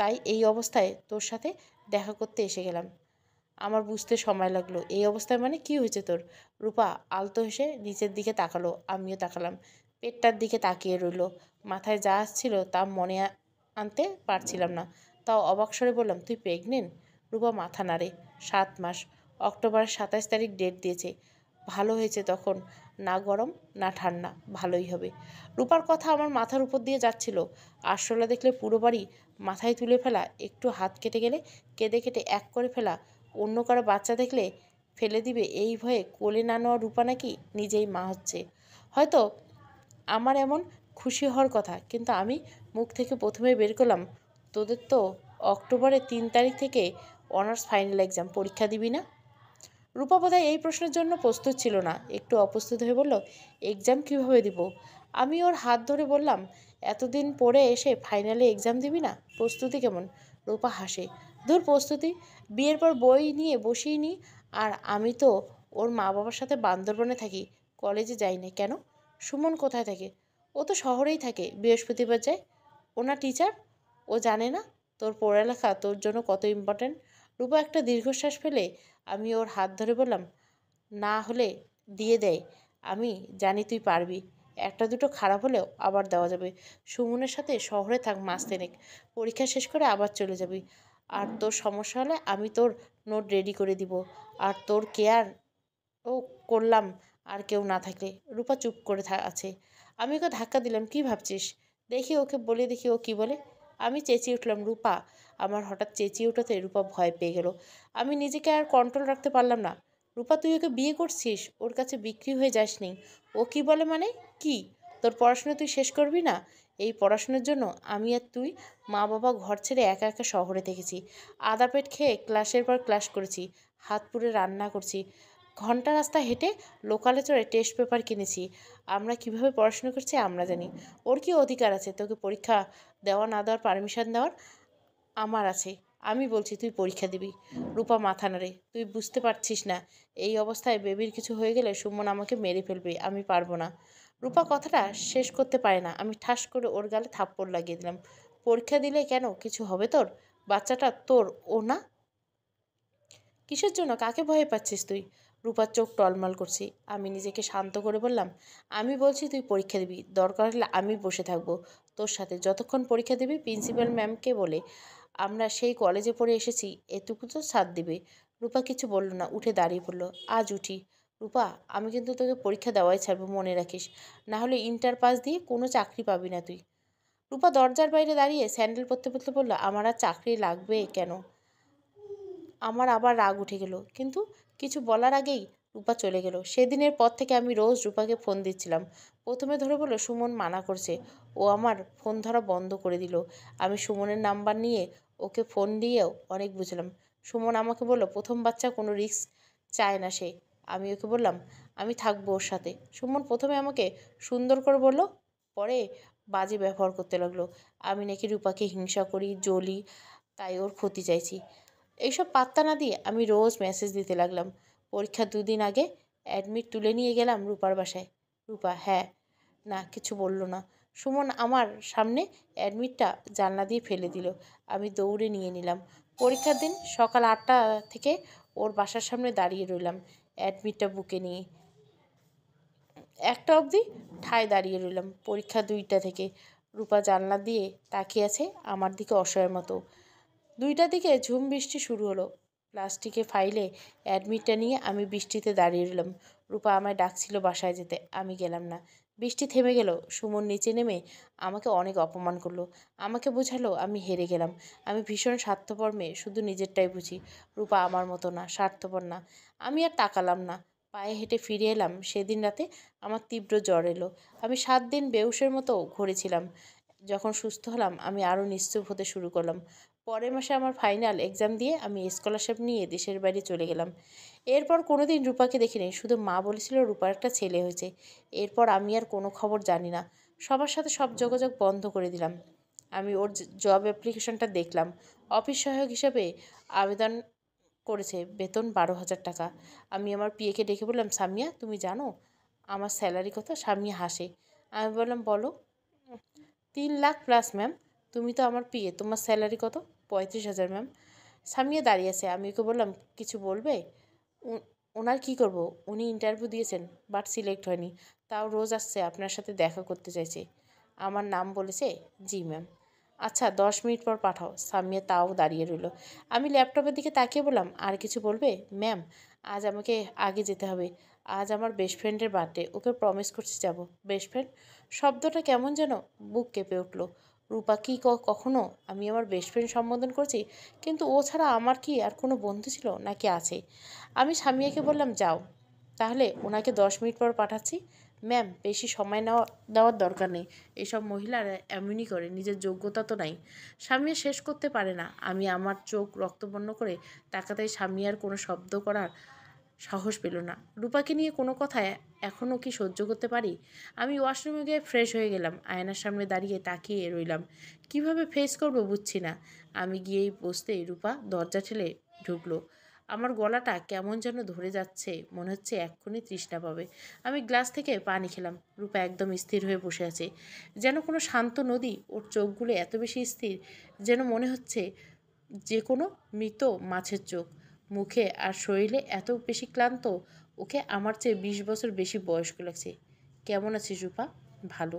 Speaker 1: তাই এই অবস্থায় তোর সাথে দেখা করতে এসে গেলাম। আমার বুঝতে সময় লাগলো, এই অবস্থায় মানে কি হয়েছে তোর? রূপা আলতো হেসে নিচের দিকে তাকালো, আমিও তাকালাম। পেটটার দিকে তাকিয়ে রইল। মাথায় যা আসছিল তা মনে আনতে পারছিলাম না। তাও অবাক স্বরে বললাম, তুই প্রেগনেন্ট? রূপা মাথা নাড়ে। 7 মাস। অক্টোবরের 27 তারিখ ডেট দিয়েছে। ভালো হয়েছে তখন, না গরম না ঠান্ডা, ভালোই হবে। রূপার কথা আমার মাথার উপর দিয়ে যাচ্ছিল। আরশোলা দেখলে পুরো বাড়ি মাথায় তুলে ফেলা, একটু হাত কেটে গেলে কেঁদে কেটে এক করে ফেলা, অন্য কারো বাচ্চা দেখলে ফেলে দিবে এই ভয়ে কোলে না নেওয়া রূপা নাকি নিজেই মা হচ্ছে। হয়তো আমার এমন খুশি হওয়ার কথা, কিন্তু আমি মুখ থেকে প্রথমে বের করলাম, তোদের তো অক্টোবরের 3 তারিখ থেকে অনার্স ফাইনাল এক্সাম, পরীক্ষা দিবি না? রূপা বোধহয় এই প্রশ্নের জন্য প্রস্তুত ছিল না, একটু অপ্রস্তুত হয়ে বলল, এক্সাম কীভাবে দিব? আমি ওর হাত ধরে বললাম, এতদিন পরে এসে ফাইনালে এক্সাম দিবি না, প্রস্তুতি কেমন? রূপা হাসে, ধুর প্রস্তুতি, বিয়ের পর বই নিয়ে বসিয়ে নি। আর আমি তো ওর মা বাবার সাথে বান্দরবনে থাকি, কলেজে যাই না। কেন? সুমন কোথায় থাকে? ও তো শহরেই থাকে, বৃহস্পতিবার যায়। ওনা টিচার, ও জানে না তোর পড়ালেখা তোর জন্য কত ইম্পর্ট্যান্ট? রূপা একটা দীর্ঘশ্বাস ফেলে আমি ওর হাত ধরে বললাম, না হলে দিয়ে দেয়, আমি জানি তুই পারবি, একটা দুটো খারাপ হলেও আবার দেওয়া যাবে। সুমনের সাথে শহরে থাক 1 মাস 3, পরীক্ষা শেষ করে আবার চলে যাবি। আর তোর সমস্যা হলে আমি তোর নোট রেডি করে দিব, আর তোর কেয়ার ও করলাম আর কেউ না থাকলে। রূপা চুপ করে আছে। আমি ওকে ধাক্কা দিলাম, কি ভাবছিস? দেখি ওকে বলে দেখি ও কি বলে। আমি চেঁচিয়ে উঠলাম, রূপা। আমার হঠাৎ চেঁচিয়ে ওঠাতে রূপা ভয় পেয়ে গেল। আমি নিজেকে আর কন্ট্রোল রাখতে পারলাম না। রূপা, তুই ওকে বিয়ে করছিস, ওর কাছে বিক্রি হয়ে যাসনি। ও কি বলে মানে? কি? তোর পড়াশোনা তুই শেষ করবি না? এই পড়াশোনার জন্য আমি আর তুই মা বাবা ঘর ছেড়ে একা একা শহরে থেকেছি, আদা পেট খেয়ে ক্লাসের পর ক্লাস করেছি, হাত পুড়ে রান্না করছি, ঘন্টা রাস্তা হেঁটে লোকালে চড়ে টেস্ট পেপার কিনেছি। আমরা কিভাবে পড়াশোনা করছি আমরা জানি। ওর কি অধিকার আছে তোকে পরীক্ষা দেওয়া না দেওয়ার পারমিশন দেওয়ার? আমার আছে। আমি বলছি তুই পরীক্ষা দিবি। রূপা মাথা নাড়ে। তুই বুঝতে পারছিস না, এই অবস্থায় বেবির কিছু হয়ে গেলে সুমন আমাকে মেরে ফেলবে, আমি পারবো না। রূপা কথাটা শেষ করতে পারে না, আমি ঠাস করে ওর গালে থাপ্পড় লাগিয়ে দিলাম। পরীক্ষা দিলে কেন, কিছু হবে তোর? বাচ্চাটা তোর, ও না? কিসের জন্য, কাকে ভয় পাচ্ছিস তুই? রূপার চোখ টলমল করছে। আমি নিজেকে শান্ত করে বললাম, আমি বলছি তুই পরীক্ষা দিবি, দরকার হলে আমি বসে থাকবো তোর সাথে যতক্ষণ পরীক্ষা দিবি। প্রিন্সিপাল ম্যামকে বলে আমরা সেই কলেজে পড়ে এসেছি, এটুকু তো সাথ দিবে। রূপা কিছু বলল না, উঠে দাঁড়িয়ে পড়ল। আজ উঠি। রূপা, আমি কিন্তু তোকে পরীক্ষা দেওয়াই ছাড়বো, মনে রাখিস। না হলে ইন্টার পাস দিয়ে কোনো চাকরি পাবি না তুই। রূপা দরজার বাইরে দাঁড়িয়ে স্যান্ডেল পরতে পরতে বলল, আমার আর চাকরি লাগবে কেন? আমার আবার রাগ উঠে গেল, কিন্তু কিছু বলার আগেই রূপা চলে গেল। সেদিনের পর থেকে আমি রোজ রূপাকে ফোন দিচ্ছিলাম। প্রথমে ধরে বলল সুমন মানা করছে, ও আমার ফোন ধরা বন্ধ করে দিল। আমি সুমনের নাম্বার নিয়ে ওকে ফোন দিয়েও অনেক বুঝলাম। সুমন আমাকে বলল প্রথম বাচ্চা, কোনো রিস্ক চায় না সে। আমি ওকে বললাম আমি থাকবো ওর সাথে। সুমন প্রথমে আমাকে সুন্দর করে বলল, পরে বাজে ব্যবহার করতে লাগলো। আমি নাকি রূপাকে হিংসা করি, জ্বলি, তাই ওর ক্ষতি চাইছি। এইসব পাত্তা না দিয়ে আমি রোজ মেসেজ দিতে লাগলাম। পরীক্ষার 2 দিন আগে অ্যাডমিট তুলে নিয়ে গেলাম রূপার বাসায়। রূপা হ্যাঁ না কিছু বলল না। সুমন আমার সামনে অ্যাডমিটটা জানলা দিয়ে ফেলে দিল। আমি দৌড়ে নিয়ে নিলাম। পরীক্ষার দিন সকাল 8টা থেকে ওর বাসার সামনে দাঁড়িয়ে রইলাম অ্যাডমিটটা বুকে নিয়ে। 1টা অবধি ঠায় দাঁড়িয়ে রইলাম। পরীক্ষা 2টা থেকে রূপা জানলা দিয়ে তাকিয়ে আছে আমার দিকে অসহায়ের মতো। 2টার দিকে ঝুম বৃষ্টি শুরু হলো। প্লাস্টিকে ফাইলে অ্যাডমিটটা নিয়ে আমি বৃষ্টিতে দাঁড়িয়ে রইলাম। রূপা আমায় ডাকছিল বাসায় যেতে, আমি গেলাম না। বৃষ্টি থেমে গেল। সুমন নিচে নেমে আমাকে অনেক অপমান করলো। আমাকে বোঝালো আমি হেরে গেলাম। আমি ভীষণ স্বার্থপর মেয়ে, শুধু নিজেরটাই বুঝি। রূপা আমার মতো না, স্বার্থপর না। আমি আর তাকালাম না। পায়ে হেঁটে ফিরে এলাম। সেদিন রাতে আমার তীব্র জ্বর এলো। আমি 7 দিন বেহুশের মতো ঘুরেছিলাম। যখন সুস্থ হলাম আমি আরও নিশ্চুপ হতে শুরু করলাম। পরের মাসে আমার ফাইনাল এক্সাম দিয়ে আমি স্কলারশিপ নিয়ে দেশের বাইরে চলে গেলাম। এরপর কোনো দিন রূপাকে দেখিনি, শুধু মা বলেছিল রূপার একটা ছেলে হয়েছে। এরপর আমি আর কোনো খবর জানি না। সবার সাথে সব যোগাযোগ বন্ধ করে দিলাম। আমি ওর জব অ্যাপ্লিকেশনটা দেখলাম। অফিস সহায়ক হিসাবে আবেদন করেছে, বেতন 12,000 টাকা। আমি আমার পিএকে ডেকে বললাম, সামিয়া তুমি জানো আমার স্যালারি কত? সামিয়া হাসে। আমি বললাম বলো। 3 লাখ প্লাস ম্যাম। তুমি তো আমার পিএ, তোমার স্যালারি কত? 35,000 ম্যাম। সামিয়া দাঁড়িয়ে আছে। আমি ওকে বললাম কিছু বলবে? ওনার কি করব, উনি ইন্টারভিউ দিয়েছেন বাট সিলেক্ট হয়নি, তাও রোজ আসছে আপনার সাথে দেখা করতে চাইছে। আমার নাম বলেছে? জি ম্যাম। আচ্ছা 10 মিনিট পর পাঠাও। সামিয়া তাও দাঁড়িয়ে রইল। আমি ল্যাপটপের দিকে তাকিয়ে বললাম আর কিছু বলবে? ম্যাম আজ আমাকে আগে যেতে হবে। আজ আমার বেস্ট ফ্রেন্ডের বার্থডে, ওকে প্রমিস করছি যাব। বেস্ট ফ্রেন্ড শব্দটা কেমন যেন বুক কেঁপে উঠল। রূপা কি কখনো আমি আমার বেস্ট ফ্রেন্ড সম্বোধন করছি? কিন্তু ও ছাড়া আমার কি আর কোনো বন্ধু ছিল নাকি আছে? আমি সামিয়াকে বললাম যাও, তাহলে ওনাকে 10 মিনিট পর পাঠাচ্ছি। ম্যাম বেশি সময় দেওয়ার দরকার নেই, এসব মহিলারা এমনই করে, নিজের যোগ্যতা তো নাই। সামিয়া শেষ করতে পারে না। আমি আমার চোখ রক্তবর্ণ করে তাকাতেই সামিয়ার কোনো শব্দ করার সাহস পেল না। রূপাকে নিয়ে কোনো কথায় এখনও কি সহ্য করতে পারি? আমি ওয়াশরুমে গিয়ে ফ্রেশ হয়ে গেলাম। আয়নার সামনে দাঁড়িয়ে তাকিয়ে রইলাম। কিভাবে ফেস করব বুঝছি না। আমি গিয়েই বসতেই রূপা দরজা ঠেলে ঢুকলো। আমার গলাটা কেমন যেন ধরে যাচ্ছে, মনে হচ্ছে এক্ষুনি তৃষ্ণা পাবে। আমি গ্লাস থেকে পানি খেলাম। রূপা একদম স্থির হয়ে বসে আছে, যেন কোনো শান্ত নদী। ওর চোখগুলো এত বেশি স্থির যেন মনে হচ্ছে যে কোনো মৃত মাছের চোখ। মুখে আর শরীরে এত বেশি ক্লান্ত, ওকে আমার চেয়ে 20 বছর বেশি বয়স্ক লাগছে। কেমন আছিস রূপা? ভালো।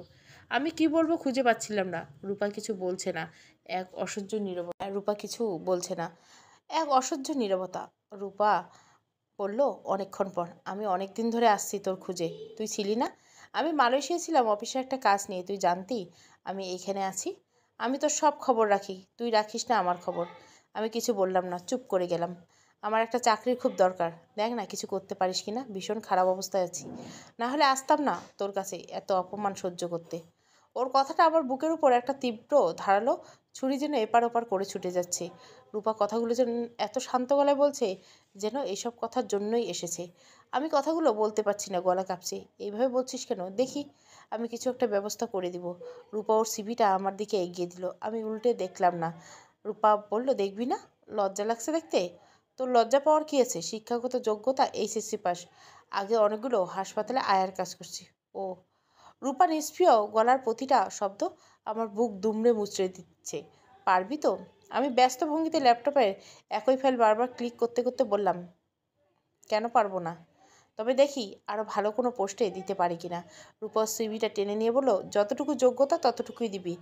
Speaker 1: আমি কি বলবো খুঁজে পাচ্ছিলাম না। রূপা কিছু বলছে না। এক অসহ্য নীরবতা। রূপা কিছু বলছে না। এক অসহ্য নীরবতা। রূপা বলল অনেকক্ষণ পর, আমি অনেক দিন ধরে আসছি তোর খুঁজে, তুই ছিলি না। আমি মালয়েশিয়া ছিলাম অফিসে একটা কাজ নিয়ে, তুই জানতি আমি এইখানে আছি। আমি তোর সব খবর রাখি, তুই রাখিস না আমার খবর। আমি কিছু বললাম না, চুপ করে গেলাম। আমার একটা চাকরির খুব দরকার, দেখ না কিছু করতে পারিস কি না, ভীষণ খারাপ অবস্থায় আছি। না হলে আসতাম না তোর কাছে এত অপমান সহ্য করতে। ওর কথাটা আমার বুকের উপর একটা তীব্র ধারালো ছুরি যেন এপার ওপার করে ছুটে যাচ্ছে। রূপা কথাগুলো যেন এত শান্ত গলায় বলছে যেন এইসব কথার জন্যই এসেছে। আমি কথাগুলো বলতে পারছি না, গলা কাঁপছে। এইভাবে বলছিস কেন? দেখি আমি কিছু একটা ব্যবস্থা করে দিব। রূপা ওর সিভিটা আমার দিকে এগিয়ে দিল। আমি উল্টে দেখলাম না। রূপা বলল, দেখবি না, লজ্জা লাগছে দেখতে? তোর লজ্জা পাওয়ার কী আছে? শিক্ষাগত যোগ্যতা এইচএসসি পাস। আগে অনেকগুলো হাসপাতালে আয়ার কাজ করছি। ও। রূপা নিষ্প্রিয় গলার প্রতিটা শব্দ আমার বুক দুমড়ে মুচড়ে দিচ্ছে। পারবি তো? আমি ব্যস্ত ভঙ্গিতে ল্যাপটপের একই ফাইল বারবার ক্লিক করতে করতে বললাম, কেন পারবো না? তবে দেখি আরও ভালো কোনো পোস্টে দিতে পারি কিনা। রূপা সিভিটা টেনে নিয়ে বলল, যতটুকু যোগ্যতা ততটুকুই দিবি,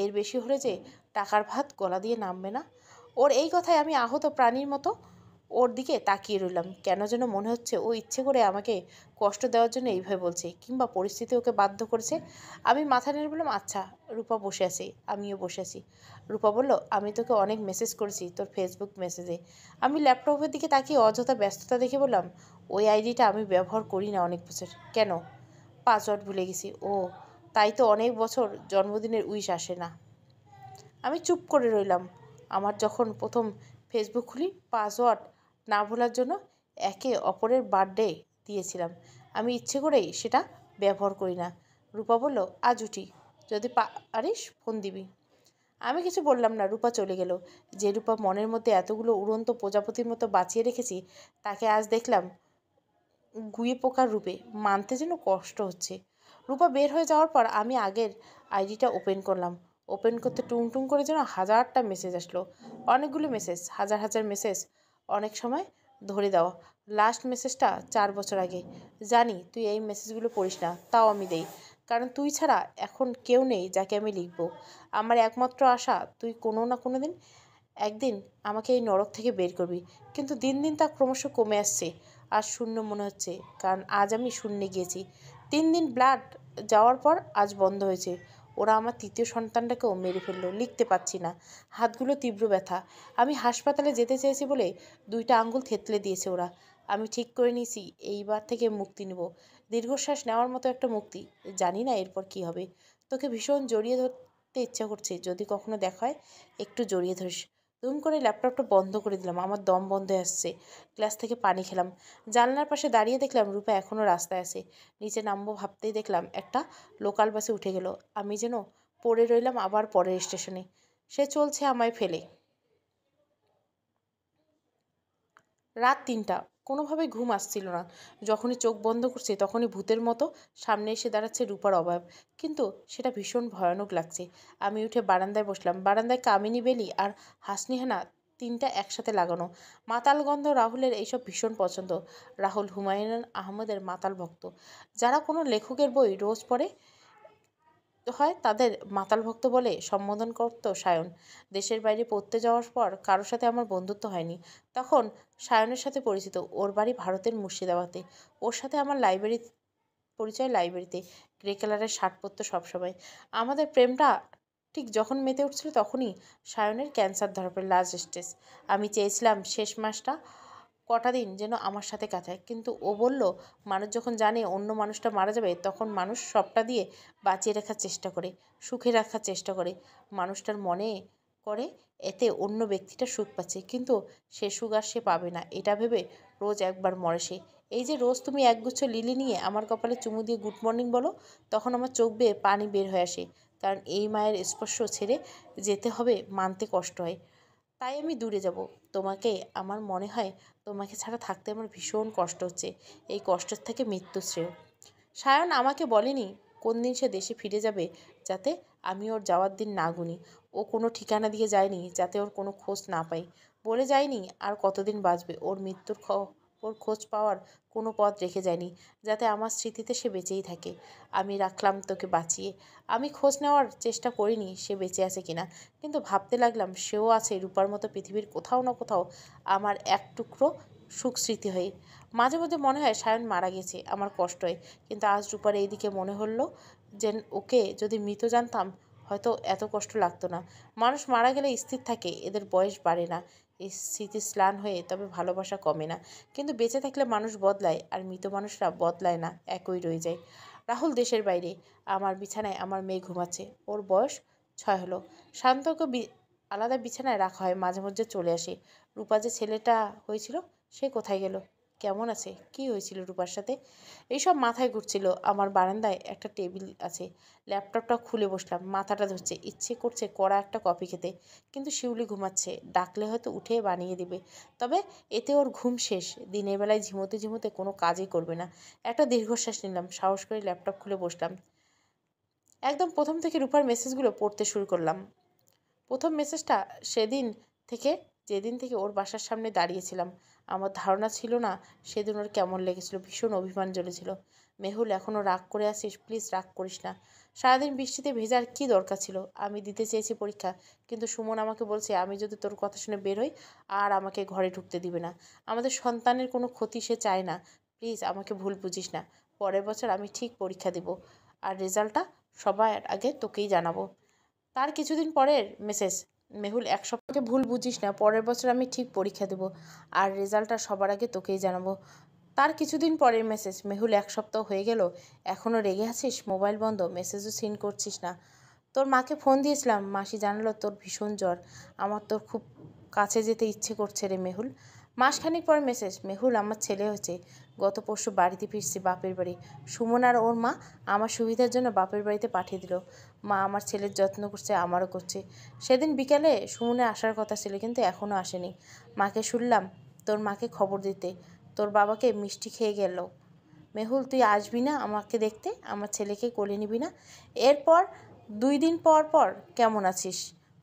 Speaker 1: এর বেশি হলে যে টাকার ভাত গলা দিয়ে নামবে না। ওর এই কথায় আমি আহত প্রাণীর মতো ওর দিকে তাকিয়ে রইলাম। কেন যেন মনে হচ্ছে ও ইচ্ছে করে আমাকে কষ্ট দেওয়ার জন্য এইভাবে বলছে, কিংবা পরিস্থিতি ওকে বাধ্য করেছে। আমি মাথা নেড়ে বললাম, আচ্ছা। রূপা বসে আছে, আমিও বসে আছি। রূপা বলল, আমি তোকে অনেক মেসেজ করেছি তোর ফেসবুক মেসেজে। আমি ল্যাপটপের দিকে তাকিয়ে অযথা ব্যস্ততা দেখে বললাম, ওই আইডিটা আমি ব্যবহার করি না অনেক বছর। কেন? পাসওয়ার্ড ভুলে গেছি। ও, তাই তো অনেক বছর জন্মদিনের উইশ আসে না। আমি চুপ করে রইলাম। আমার যখন প্রথম ফেসবুক খুলি, পাসওয়ার্ড না ভোলার জন্য একে অপরের বার্থডে দিয়েছিলাম। আমি ইচ্ছে করেই সেটা ব্যবহার করি না। রূপা বলল, আজ উঠি, যদি পারিস ফোন দিবি। আমি কিছু বললাম না। রূপা চলে গেল। যে রূপা মনের মধ্যে এতগুলো উড়ন্ত প্রজাপতির মতো বাঁচিয়ে রেখেছি, তাকে আজ দেখলাম গুয়ে পোকার রূপে। মানতে যেন কষ্ট হচ্ছে। রূপা বের হয়ে যাওয়ার পর আমি আগের আইডিটা ওপেন করলাম। ওপেন করতে টুং টুং করে যেন হাজারটা মেসেজ আসলো। অনেকগুলো মেসেজ, হাজার হাজার মেসেজ। অনেক সময় ধরে দেওয়া। লাস্ট মেসেজটা 4 বছর আগে। জানি তুই এই মেসেজগুলো পড়িস না, তাও আমি দেই, কারণ তুই ছাড়া এখন কেউ নেই যাকে আমি লিখবো। আমার একমাত্র আশা, তুই কোনো না কোনো দিন একদিন আমাকে এই নরক থেকে বের করবি। কিন্তু দিন দিন তা ক্রমশ কমে আসছে। আজ শূন্য মনে হচ্ছে, কারণ আজ আমি শূন্যে গিয়েছি। 3 দিন ব্লাড যাওয়ার পর আজ বন্ধ হয়েছে। ওরা আমার তৃতীয় সন্তানটাকেও মেরে ফেললো। লিখতে পারছি না, হাতগুলো তীব্র ব্যথা। আমি হাসপাতালে যেতে চেয়েছি বলে 2টা আঙ্গুল থেতলে দিয়েছে ওরা। আমি ঠিক করে নিয়েছি এইবার থেকে মুক্তি নেব। দীর্ঘশ্বাস নেওয়ার মতো একটা মুক্তি। জানি না এরপর কি হবে। তোকে ভীষণ জড়িয়ে ধরতে ইচ্ছা করছে, যদি কখনো দেখা হয় একটু জড়িয়ে ধরিস। দুম করে ল্যাপটপটা বন্ধ করে দিলাম। আমার দম বন্ধ হয়ে আসছে। গ্লাস থেকে পানি খেলাম। জানলার পাশে দাঁড়িয়ে দেখলাম রূপা এখনও রাস্তায় আছে। নিচে নামবো ভাবতেই দেখলাম একটা লোকাল বাসে উঠে গেল। আমি যেন পড়ে রইলাম আবার পরের স্টেশনে। সে চলছে আমায় ফেলে। রাত 3টা। কোনোভাবেই ঘুম আসছিল না। যখনই চোখ বন্ধ করছি তখনই ভূতের মতো সামনে এসে দাঁড়াচ্ছে রূপার অভাব। কিন্তু সেটা ভীষণ ভয়ানক লাগছে। আমি উঠে বারান্দায় বসলাম। বারান্দায় কামিনী বেলি আর হাসনিহানা 3টা একসাথে লাগানো। মাতাল গন্ধ রাহুলের এইসব ভীষণ পছন্দ। রাহুল হুমায়ুন আহমেদের মাতাল ভক্ত। যারা কোনো লেখকের বই রোজ পড়ে হয় তাদের মাতাল ভক্ত বলে সম্বোধন করত সায়ন। দেশের বাইরে পড়তে যাওয়ার পর কারোর সাথে আমার বন্ধুত্ব হয়নি। তখন সায়নের সাথে পরিচিত। ওর বাড়ি ভারতের মুর্শিদাবাদে। ওর সাথে আমার লাইব্রেরিতে। গ্রে কালারের শার্ট পরতো সবসময়। আমাদের প্রেমটা ঠিক যখন মেতে উঠছিল তখনই সায়নের ক্যান্সার ধরা পড়ে, লাস্ট স্টেজ। আমি চেয়েছিলাম শেষ মাসটা কটা দিন যেন আমার সাথে কাটায়, কিন্তু ও বলল, মানুষ যখন জানে অন্য মানুষটা মারা যাবে তখন মানুষ সবটা দিয়ে বাঁচিয়ে রাখার চেষ্টা করে, সুখে রাখার চেষ্টা করে। মানুষটার মনে করে এতে অন্য ব্যক্তিটা সুখ পাচ্ছে, কিন্তু সে সুখ আর সে পাবে না এটা ভেবে রোজ একবার মরে সে। এই যে রোজ তুমি একগুচ্ছ লিলি নিয়ে আমার কপালে চুমু দিয়ে গুড মর্নিং বলো, তখন আমার চোখ বেয়ে পানি বের হয়ে আসে, কারণ এই মায়ের স্পর্শ ছেড়ে যেতে হবে মানতে কষ্ট হয়। তাই আমি দূরে যাব। তোমাকে আমার মনে হয় তোমাকে ছাড়া থাকতে আমার ভীষণ কষ্ট হচ্ছে। এই কষ্টের থেকে মৃত্যু শ্রেয়। সায়ন আমাকে বলেনি কোন দিন সে দেশে ফিরে যাবে, যাতে আমি ওর যাওয়ার দিন না গুনি। ও কোনো ঠিকানা দিয়ে যায়নি যাতে ওর কোনো খোঁজ না পাই। বলে যায়নি আর কতদিন বাঁচবে। ওর খোঁজ পাওয়ার কোনো পথ রেখে যায়নি, যাতে আমার স্মৃতিতে সে বেঁচেই থাকে। আমি রাখলাম তোকে বাঁচিয়ে। আমি খোঁজ নেওয়ার চেষ্টা করিনি সে বেঁচে আছে কিনা, কিন্তু ভাবতে লাগলাম সেও আছে রূপার মতো পৃথিবীর কোথাও না কোথাও, আমার এক টুকরো সুখ স্মৃতি হয়ে। মাঝে মাঝে মনে হয় সায়ন মারা গেছে, আমার কষ্ট হয়। কিন্তু আজ রূপার এইদিকে মনে হলো যে ওকে যদি মৃত জানতাম হয়তো এত কষ্ট লাগতো না। মানুষ মারা গেলে স্থির থাকে, এদের বয়স বাড়ে না, এই স্মৃতি স্লান হয়ে, তবে ভালোবাসা কমে না। কিন্তু বেঁচে থাকলে মানুষ বদলায়, আর মৃত মানুষরা বদলায় না, একই রয়ে যায়। রাহুল দেশের বাইরে। আমার বিছানায় আমার মেয়ে ঘুমাচ্ছে। ওর বয়স 6 হলো। শান্তকে আলাদা বিছানায় রাখা হয়, মাঝে মধ্যে চলে আসে। রূপা যে ছেলেটা হয়েছিল সে কোথায় গেল? কেমন আছে, কি হয়েছিল রূপার সাথে, এইসব মাথায় ঘুরছিল। আমার বারান্দায় একটা টেবিল আছে, ল্যাপটপটা খুলে বসলাম, মাথাটা ধরছে, ইচ্ছে করছে কড়া একটা কফি খেতে, কিন্তু শিউলি ঘুমাচ্ছে, ডাকলে হয়তো উঠে বানিয়ে দিবে, তবে এতে ওর ঘুম শেষ, দিনের বেলায় ঝিমোতে ঝিমোতে কোনো কাজই করবে না। একটা দীর্ঘশ্বাস নিলাম, সাহস করে ল্যাপটপ খুলে বসলাম, একদম প্রথম থেকে রূপার মেসেজগুলো পড়তে শুরু করলাম। প্রথম মেসেজটা সেদিন থেকে, যেদিন থেকে ওর বাসার সামনে দাঁড়িয়েছিলাম। আমার ধারণা ছিল না সেদিন ওর কেমন লেগেছিল, ভীষণ অভিমান জ্বলেছিল। মেহুল, এখনও রাগ করে আসিস, প্লিজ রাগ করিস না। সারাদিন বৃষ্টিতে ভেজার কি দরকার ছিল? আমি দিতে চেয়েছি পরীক্ষা, কিন্তু সুমন আমাকে বলছে আমি যদি তোর কথা শুনে বের হই আর আমাকে ঘরে ঢুকতে দিবে না। আমাদের সন্তানের কোনো ক্ষতি সে চায় না। প্লিজ আমাকে ভুল বুঝিস না। পরের বছর আমি ঠিক পরীক্ষা দিব, আর রেজাল্টটা সবার আগে তোকেই জানাবো। তার কিছুদিন পরের মেসেজ, মেহুল, এক সপ্তাহকে ভুল বুঝিস না, পরের বছর আমি ঠিক পরীক্ষা দেব, আর রেজাল্টটা সবার আগে তোকেই জানাবো। তার কিছুদিন পরের মেসেজ, মেহুল, এক সপ্তাহ হয়ে গেল, এখনও রেগে আছিস, মোবাইল বন্ধ, মেসেজও সিন করছিস না। তোর মাকে ফোন দিয়েছিলাম, মাসি জানালো তোর ভীষণ জ্বর, আমার তোর খুব কাছে যেতে ইচ্ছে করছে রে মেহুল। মাসখানেক পর মেসেজ, মেহুল, আমার ছেলে হয়েছে, গত পরশু বাড়িতে ফিরছি বাপের বাড়ি, সুমন আর ওর মা আমার সুবিধার জন্য বাপের বাড়িতে পাঠিয়ে দিল। মা আমার ছেলের যত্ন করছে, আমারও করছে। সেদিন বিকালে সুমনে আসার কথা ছিল, কিন্তু এখনও আসেনি। মাকে শুনলাম তোর মাকে খবর দিতে, তোর বাবাকে মিষ্টি খেয়ে গেল। মেহুল, তুই আসবি না আমাকে দেখতে, আমার ছেলেকে কোলে নিবি না? এরপর 2 দিন পর পর কেমন আছিস,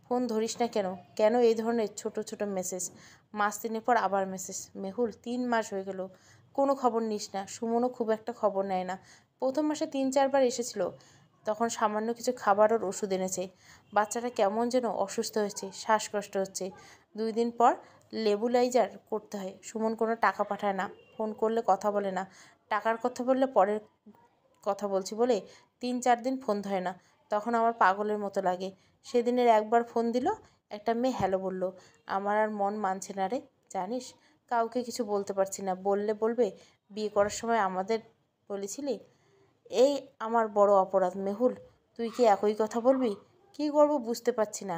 Speaker 1: ফোন ধরিস না কেন, কেন এই ধরনের ছোট ছোট মেসেজ। মাস 3 পর আবার মেসেজ, মেহুল, 3 মাস হয়ে গেল, কোনো খবর নিস না। সুমনও খুব একটা খবর নেয় না, প্রথম মাসে 3-4 বার এসেছিল, তখন সামান্য কিছু খাবার ওর ওষুধ এনেছে। বাচ্চাটা কেমন যেন অসুস্থ হয়েছে, শ্বাসকষ্ট হচ্ছে, 2 দিন পর লেবুলাইজার করতে হয়। সুমন কোনো টাকা পাঠায় না, ফোন করলে কথা বলে না, টাকার কথা বললে পরের কথা বলছি বলে 3-4 দিন ফোন ধরে না, তখন আমার পাগলের মতো লাগে। সেদিনের একবার ফোন দিল, একটা মেয়ে হ্যালো বলল, আমার আর মন মানছে না রে, জানিস, কাউকে কিছু বলতে পারছি না, বললে বলবে বিয়ে করার সময় আমাদের বলেছিলি। এই আমার বড় অপরাধ মেহুল, তুই কি একই কথা বলবি? কী করব বুঝতে পারছি না,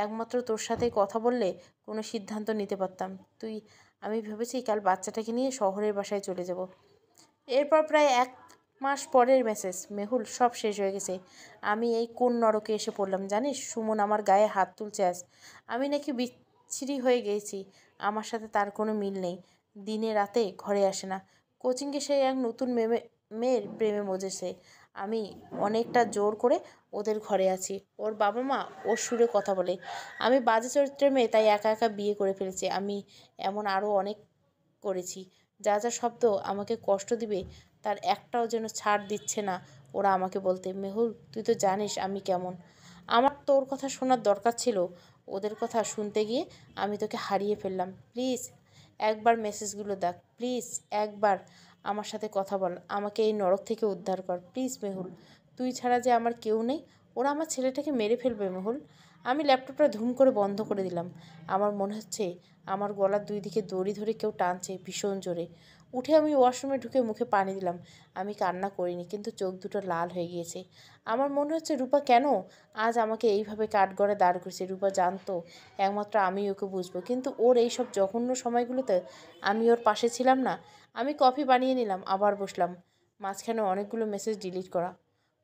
Speaker 1: একমাত্র তোর সাথে কথা বললে কোনো সিদ্ধান্ত নিতে পারতাম। আমি ভেবেছি কাল বাচ্চাটাকে নিয়ে শহরের বাসায় চলে যাব। এরপর প্রায় 1 মাস পরের মেসেজ, মেহুল, সব শেষ হয়ে গেছে, আমি এই কোন নরকে এসে পড়লাম জানিস, সুমন আমার গায়ে হাত তুলছে আজ, আমি নাকি বিচ্ছিরি হয়ে গেছি, আমার সাথে তার কোনো মিল নেই, দিনে রাতে ঘরে আসে না, কোচিংয়ে সে এক নতুন মেয়ের প্রেমে মজেছে, আমি অনেকটা জোর করে ওদের ঘরে আছি, ওর বাবা মা ওর সুরে কথা বলে, আমি বাজে চরিত্রের মেয়ে, তাই একা একা বিয়ে করে ফেলেছি। আমি এমন আরও অনেক করেছি, যা যা শব্দ আমাকে কষ্ট দিবে তার একটাও যেন ছাড় দিচ্ছে না ওরা আমাকে বলতে। মেহুল, তুই তো জানিস আমি কেমন, আমার তোর কথা শোনার দরকার ছিল, ওদের কথা শুনতে গিয়ে আমি তোকে হারিয়ে ফেললাম। প্লিজ একবার মেসেজগুলো দেখ, প্লিজ একবার আমার সাথে কথা বল, আমাকে এই নরক থেকে উদ্ধার কর, প্লিজ মেহুল, তুই ছাড়া যে আমার কেউ নেই, ওরা আমার ছেলেটাকে মেরে ফেলবে মেহুল। আমি ল্যাপটপটা ধুম করে বন্ধ করে দিলাম, আমার মনে হচ্ছে আমার গলার 2 দিকে দড়ি ধরে কেউ টানছে ভীষণ জোরে। উঠে আমি ওয়াশরুমে ঢুকে মুখে পানি দিলাম, আমি কান্না করিনি, কিন্তু চোখ দুটো লাল হয়ে গিয়েছে। আমার মনে হচ্ছে রূপা কেন আজ আমাকে এইভাবে কাঠগড়ায় দাঁড় করেছে। রূপা জানতো একমাত্র আমি ওকে বুঝবো, কিন্তু ওর এইসব জঘন্য সময়গুলোতে আমি ওর পাশে ছিলাম না। আমি কফি বানিয়ে নিলাম, আবার বসলাম, মাঝখানে অনেকগুলো মেসেজ ডিলিট করা।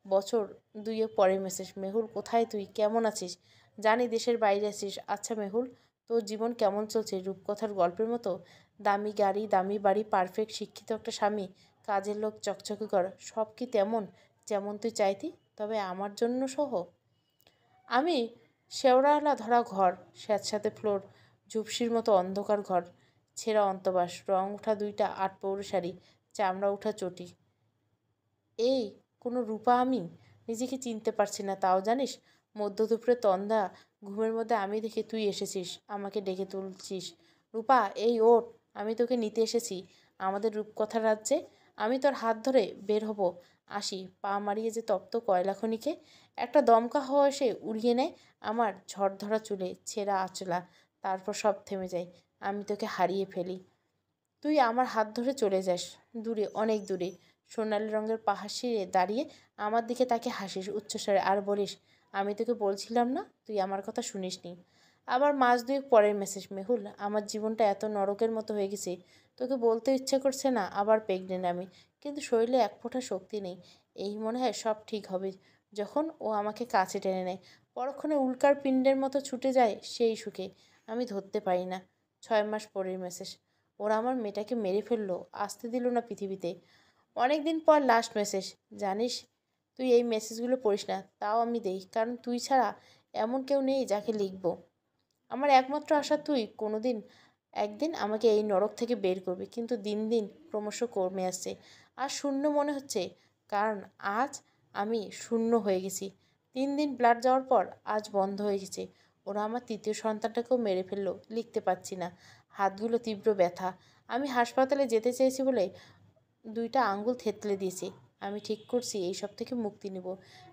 Speaker 1: বছর 2 পরের মেসেজ, মেহুল, কোথায় তুই, কেমন আছিস, জানি দেশের বাইরে আছিস, আচ্ছা মেহুল, তোর জীবন কেমন চলছে, রূপকথার গল্পের মতো, দামি গাড়ি, দামি বাড়ি, পারফেক্ট শিক্ষিত একটা স্বামী, কাজের লোক, চকচকে কর, সব কি তেমন যেমন তুই চাইতি, তবে আমার জন্য সহ? আমি শেওড়ালা ধরা ঘর, স্যাঁতস্যাঁতে ফ্লোর, ঝুপসির মতো অন্ধকার ঘর, ছেঁড়া অন্তবাস, রং ওঠা 2টা 8 পৌর শাড়ি, চামড়া ওঠা চটি, এই কোনো রূপা আমি? নিজেকে চিনতে পারছি না, তাও জানিস, মধ্য দুপুরে তন্দা ঘুমের মধ্যে আমি দেখি তুই এসেছিস, আমাকে ডেকে তুলছিস, রূপা এই ওঠ, আমি তোকে নিতে এসেছি আমাদের রূপকথার রাজ্যে। আমি তোর হাত ধরে বের হব, আসি, পা মারিয়ে যে তপ্ত কয়লা খনিকে, একটা দমকা হাওয়া এসে উড়িয়ে নেয় আমার ঝড়-ধরা চুলে, ছেঁড়া আঁচলা, তারপর সব থেমে যায়, আমি তোকে হারিয়ে ফেলি। তুই আমার হাত ধরে চলে যাস দূরে, অনেক দূরে, সোনালি রঙের পাহাড় শিরে দাঁড়িয়ে আমার দিকে তাকে হাসিস উচ্চস্বরে, আর বলিস, আমি তোকে বলছিলাম না, তুই আমার কথা শুনিসনি। আবার মাস 2 পরের মেসেজ, মেহুল, আমার জীবনটা এত নরকের মতো হয়ে গেছে, তোকে বলতে ইচ্ছে করছে না আবার প্রেগনেন্ট আমি, কিন্তু শরীরে এক ফোঁটা শক্তি নেই। এই মনে হয় সব ঠিক হবে যখন ও আমাকে কাছে টেনে নেয়। পরক্ষণে উল্কার পিণ্ডের মতো ছুটে যায় সেই সুখে। আমি ধরতে পারি না। 6 মাস পরের মেসেজ। ওরা আমার মেয়েটাকে মেরে ফেললো, আসতে দিল না পৃথিবীতে। অনেক দিন পর লাস্ট মেসেজ। জানিস তুই এই মেসেজগুলো পড়িস না, তাও আমি দেই, কারণ তুই ছাড়া এমন কেউ নেই যাকে লিখবো। আমার একমাত্র আশা তুই কোনোদিন একদিন আমাকে এই নরক থেকে বের করবি, কিন্তু দিন দিন ক্রমশ কমে আসছে। আর শূন্য মনে হচ্ছে, কারণ আজ আমি শূন্য হয়ে গেছি। 3 দিন ব্লাড যাওয়ার পর আজ বন্ধ হয়ে গেছে। ওরা আমার তৃতীয় সন্তানটাকেও মেরে ফেললো, লিখতে পারছি না, হাতগুলো তীব্র ব্যথা। আমি হাসপাতালে যেতে চেয়েছি বলে 2টা আঙ্গুল থেতলে দিয়েছে। আমি ঠিক করছি এইসব থেকে মুক্তি নেব,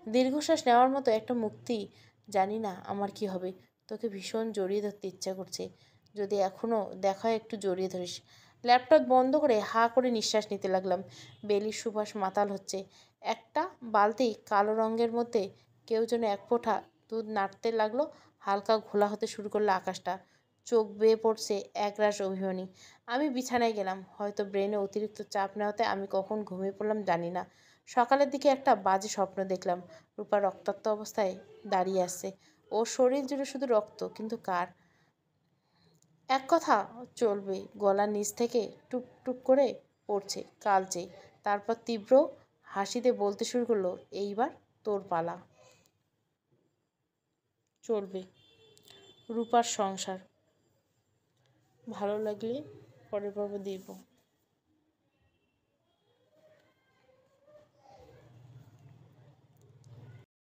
Speaker 1: দীর্ঘশ্বাস নেওয়ার মতো একটা মুক্তি। জানি না আমার কি হবে। তোকে ভীষণ জড়িয়ে ধরতে ইচ্ছা করছে। যদি এখনও দেখা হয় একটু জড়িয়ে ধরিস। ল্যাপটপ বন্ধ করে হা করে নিঃশ্বাস নিতে লাগলাম। বেলির সুবাস মাতাল হচ্ছে। একটা বালতি কালো রঙের মধ্যে কেউ যেন এক ফোঁটা দুধ নাড়তে লাগলো। হালকা ঘোলা হতে শুরু করলো আকাশটা। চোখ বেয়ে পড়ছে একরাশ অভিমানী। আমি বিছানায় গেলাম। হয়তো ব্রেনে অতিরিক্ত চাপ নেওয়াতে আমি কখন ঘুমিয়ে পড়লাম জানি না। সকালের দিকে একটা বাজে স্বপ্ন দেখলাম। রূপা রক্তাক্ত অবস্থায় দাঁড়িয়ে আসছে। ওর শরীর জুড়ে শুধু রক্ত, কিন্তু কার? এক কথা চলবে, গলার নিচ থেকে টুপ টুপ করে পড়ছে, কালচে। তারপর তীব্র হাসিতে বলতে শুরু করলো, এইবার তোর পালা। চলবে। রূপার সংসার। ভালো লাগলে পরের পর্ব দিব।